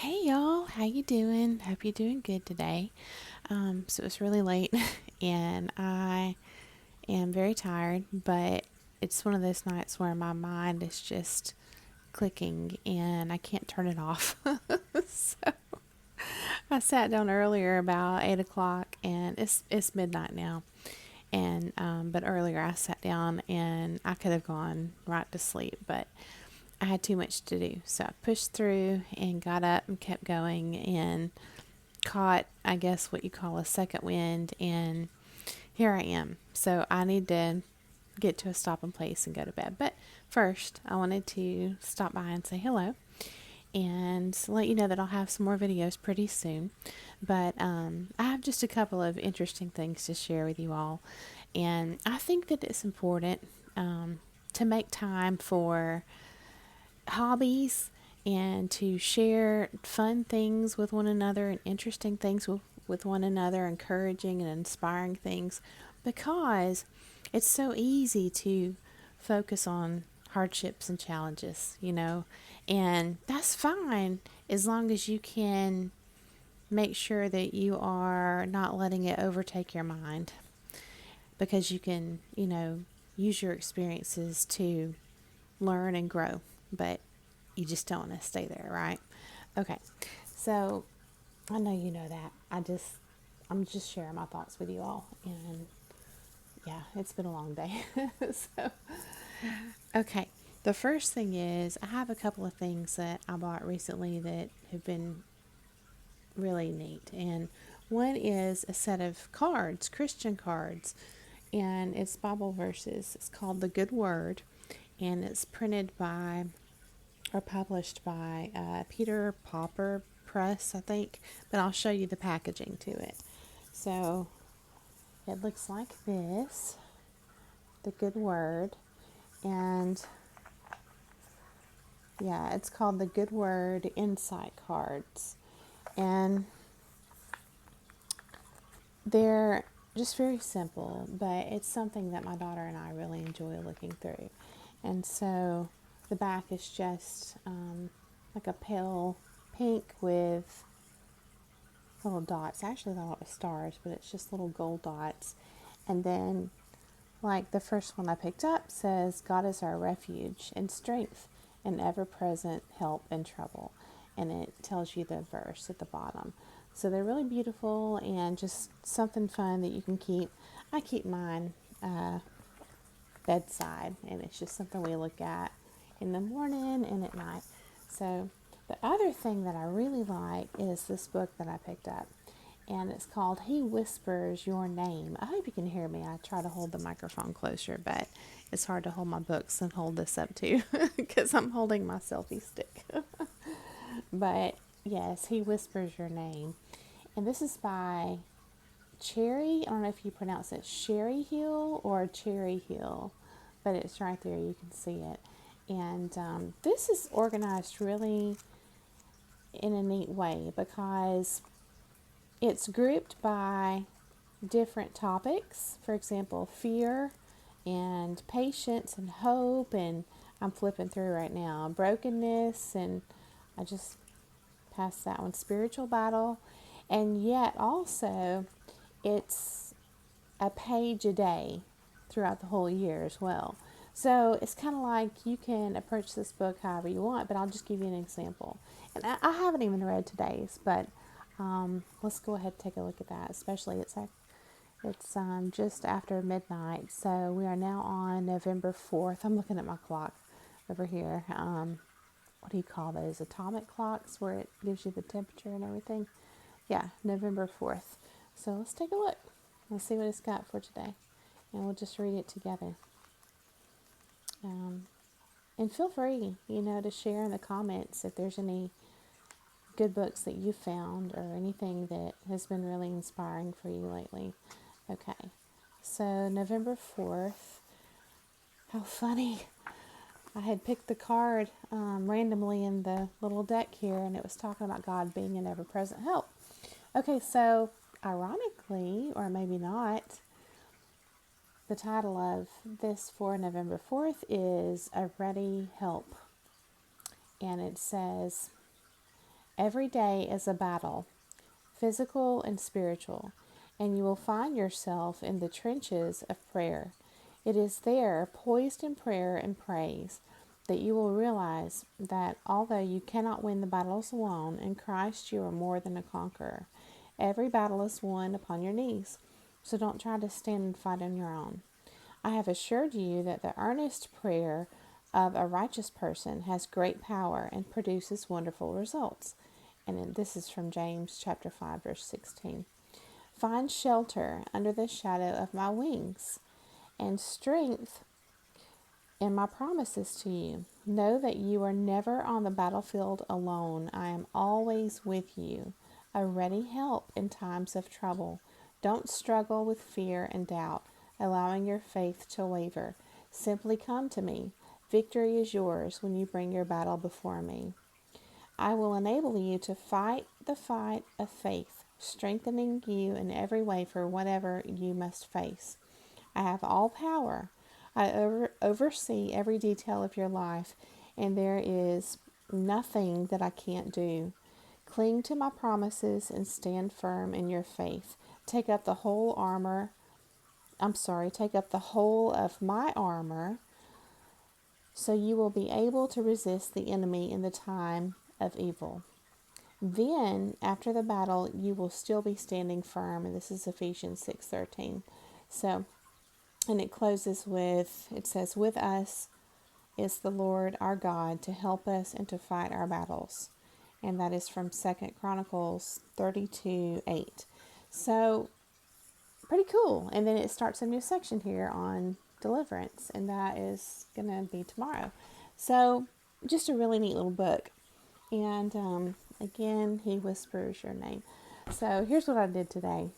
Hey y'all, how you doing? Hope you're doing good today. So it's really late and I am very tired, but it's one of those nights where my mind is just clicking and I can't turn it off. So I sat down earlier about 8 o'clock and it's midnight now. And but earlier I sat down and I could have gone right to sleep, but I had too much to do. So I pushed through and got up and kept going and caught, I guess, what you call a second wind. And here I am. So I need to get to a stopping place and go to bed. But first, I wanted to stop by and say hello and let you know that I'll have some more videos pretty soon. But I have just a couple of interesting things to share with you all. And I think that it's important to make time for hobbies and to share fun things with one another and interesting things with one another, encouraging and inspiring things, because it's so easy to focus on hardships and challenges, and that's fine as long as you can make sure that you are not letting it overtake your mind, because you can, use your experiences to learn and grow, but you just don't want to stay there, right? Okay, so I know you know that. I'm just sharing my thoughts with you all, and yeah, it's been a long day. So, okay, the first thing is I have a couple of things that I bought recently that have been really neat, and one is a set of cards, Christian cards, and it's Bible verses. It's called The Good Word, and it's printed by or published by Peter Popper Press, I think, but I'll show you the packaging to it. So it looks like this, The Good Word, and yeah, it's called The Good Word Insight Cards, and they're just very simple, but it's something that my daughter and I really enjoy looking through. And so the back is just like a pale pink with little dots. Actually, they're not with stars, but it's just little gold dots. And then, like the first one I picked up says, God is our refuge and strength and ever present help in trouble. And it tells you the verse at the bottom. So they're really beautiful and just something fun that you can keep. I keep mine bedside, and it's just something we look at in the morning and at night. So the other thing that I really like is this book that I picked up, and it's called He Whispers Your Name. I hope you can hear me. I try to hold the microphone closer, but it's hard to hold my books and hold this up too because I'm holding my selfie stick. But yes, He Whispers Your Name. And this is by Cherry. I don't know if you pronounce it Sherry Hill or Cherry Hill, but it's right there. You can see it. And this is organized really in a neat way because it's grouped by different topics. For example, fear and patience and hope. And I'm flipping through right now. Brokenness. And I just passed that one. Spiritual battle. And yet also it's a page a day throughout the whole year as well. So it's kind of like you can approach this book however you want, but I'll just give you an example. And I haven't even read today's, but let's go ahead and take a look at that. Especially it's just after midnight, so we are now on November 4th. I'm looking at my clock over here. What do you call those? Atomic clocks where it gives you the temperature and everything. Yeah, November 4th. So let's take a look. Let's see what it's got for today. And we'll just read it together. And feel free, to share in the comments if there's any good books that you found or anything that has been really inspiring for you lately. Okay, so November 4th. How funny. I had picked the card randomly in the little deck here, and it was talking about God being an ever-present help. Okay, so ironically, or maybe not, the title of this for November 4th is A Ready Help. And it says, Every day is a battle, physical and spiritual, and you will find yourself in the trenches of prayer. It is there, poised in prayer and praise, that you will realize that although you cannot win the battles alone, in Christ you are more than a conqueror. Every battle is won upon your knees, so don't try to stand and fight on your own. I have assured you that the earnest prayer of a righteous person has great power and produces wonderful results. And this is from James chapter 5 verse 16. Find shelter under the shadow of my wings and strength in my promises to you. Know that you are never on the battlefield alone. I am always with you, a ready help in times of trouble. Don't struggle with fear and doubt, allowing your faith to waver. Simply come to me. Victory is yours when you bring your battle before me. I will enable you to fight the fight of faith, strengthening you in every way for whatever you must face. I have all power. I oversee every detail of your life, and there is nothing that I can't do. Cling to my promises and stand firm in your faith. Take up the whole armor. Take up the whole of my armor so you will be able to resist the enemy in the time of evil. Then, after the battle, you will still be standing firm. And this is Ephesians 6:13. So, and it closes with, it says, with us is the Lord our God to help us and to fight our battles. And that is from 2 Chronicles 32:8. So, pretty cool. And then it starts a new section here on deliverance, and that is going to be tomorrow. So, just a really neat little book. And again, he whispers your name. So, here's what I did today.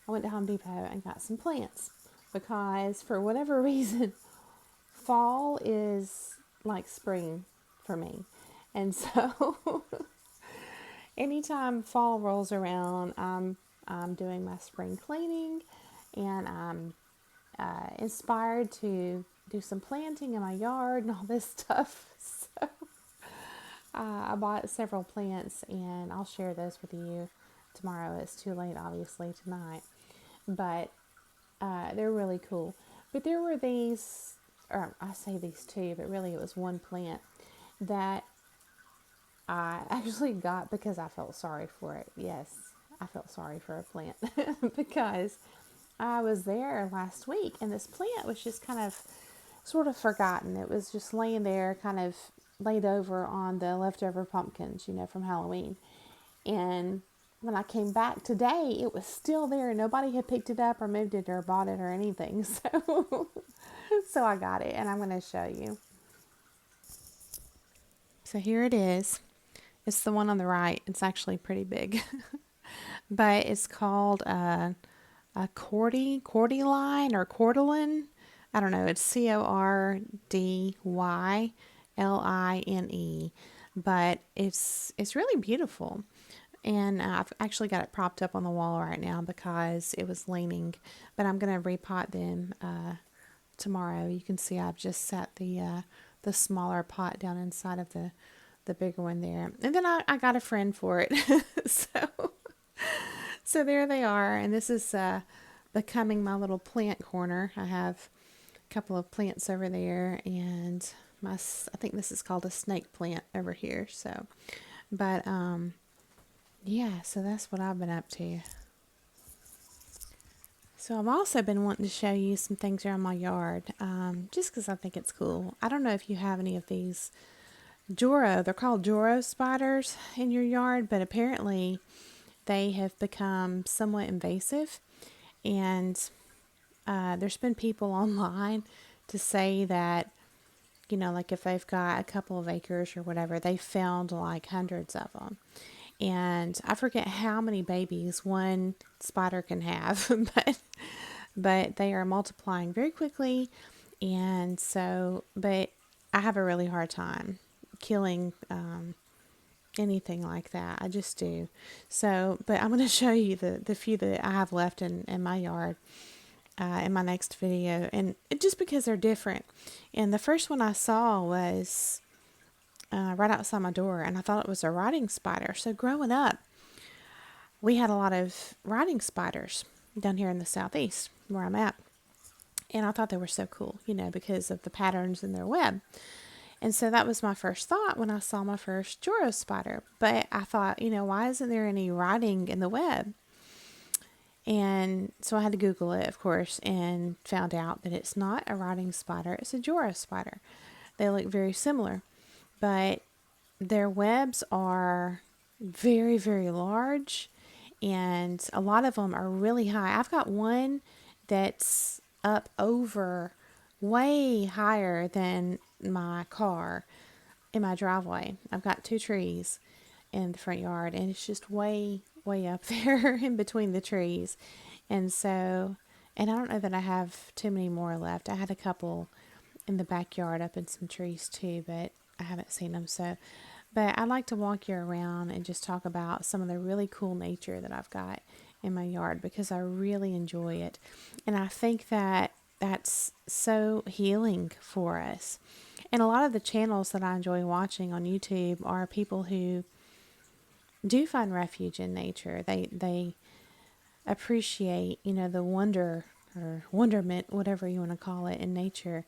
I went to Home Depot and got some plants because for whatever reason, fall is like spring for me. And so anytime fall rolls around, I'm doing my spring cleaning, and I'm inspired to do some planting in my yard and all this stuff. So I bought several plants, and I'll share those with you tomorrow. It's too late, obviously, tonight. But they're really cool. But there were these, or I say these two, but really it was one plant that I actually got because I felt sorry for it. Yes, I felt sorry for a plant because I was there last week and this plant was just kind of sort of forgotten. It was just laying there, kind of laid over on the leftover pumpkins, from Halloween. And when I came back today, it was still there. Nobody had picked it up or moved it or bought it or anything. So I got it, and I'm going to show you. So here it is. It's the one on the right. It's actually pretty big. But it's called a cordyline or cordyline. I don't know. It's CORDYLINE. But it's really beautiful. And I've actually got it propped up on the wall right now because it was leaning. But I'm going to repot them tomorrow. You can see I've just set the smaller pot down inside of the bigger one there. And then I got a friend for it. So there they are. And this is becoming my little plant corner. I have a couple of plants over there. And I think this is called a snake plant over here. So, but yeah, so that's what I've been up to. So I've also been wanting to show you some things around my yard, just because I think it's cool. I don't know if you have any of these they're called Joro spiders in your yard, but apparently they have become somewhat invasive. And there's been people online to say that, like if they've got a couple of acres or whatever, they found like hundreds of them. And I forget how many babies one spider can have, but they are multiplying very quickly. And so, but I have a really hard time killing anything like that. I just do. So, but I'm going to show you the few that I have left in my yard in my next video. And just because they're different. And the first one I saw was right outside my door, and I thought it was a riding spider. So growing up, we had a lot of riding spiders down here in the southeast where I'm at. And I thought they were so cool, because of the patterns in their web. And so that was my first thought when I saw my first Joro spider. But I thought, why isn't there any writing in the web? And so I had to Google it, of course, and found out that it's not a writing spider, it's a Joro spider. They look very similar, but their webs are very, very large, and a lot of them are really high. I've got one that's up over way higher than my car in my driveway. I've got two trees in the front yard, and it's just way, way up there in between the trees. And so, and I don't know that I have too many more left. I had a couple in the backyard up in some trees too, but I haven't seen them. So, but I'd like to walk you around and just talk about some of the really cool nature that I've got in my yard because I really enjoy it. And I think that that's so healing for us. And a lot of the channels that I enjoy watching on YouTube are people who do find refuge in nature. They appreciate, the wonder or wonderment, whatever you want to call it, in nature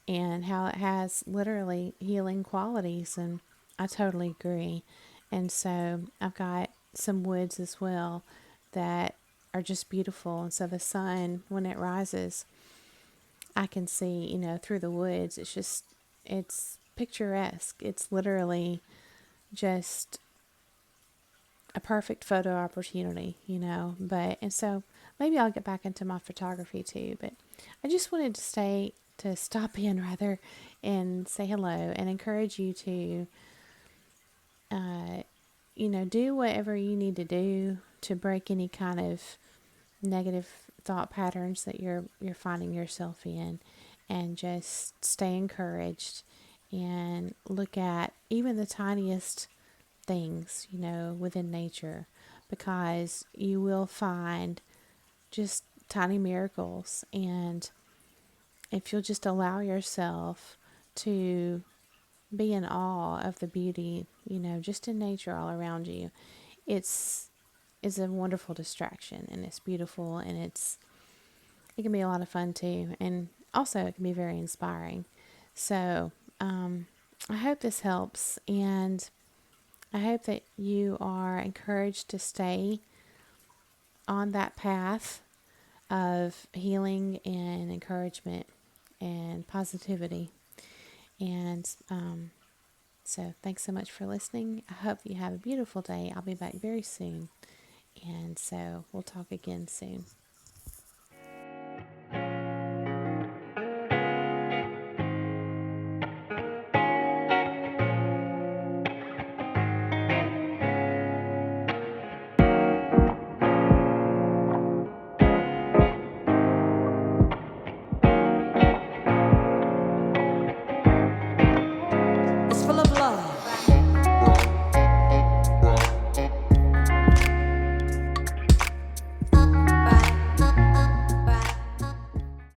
and how it has literally healing qualities. And I totally agree. And so I've got some woods as well that are just beautiful. And so the sun, when it rises, I can see, through the woods. It's picturesque. It's literally just a perfect photo opportunity, and so maybe I'll get back into my photography too, but I just wanted to stop in rather and say hello and encourage you to, uh, do whatever you need to do to break any kind of negative thought patterns that you're finding yourself in, and just stay encouraged and look at even the tiniest things, within nature, because you will find just tiny miracles. And if you'll just allow yourself to be in awe of the beauty, just in nature all around you, it's a wonderful distraction, and it's beautiful, and it can be a lot of fun too, and also it can be very inspiring. So I hope this helps, and I hope that you are encouraged to stay on that path of healing and encouragement and positivity. And so, thanks so much for listening. I hope you have a beautiful day. I'll be back very soon. And so, we'll talk again soon.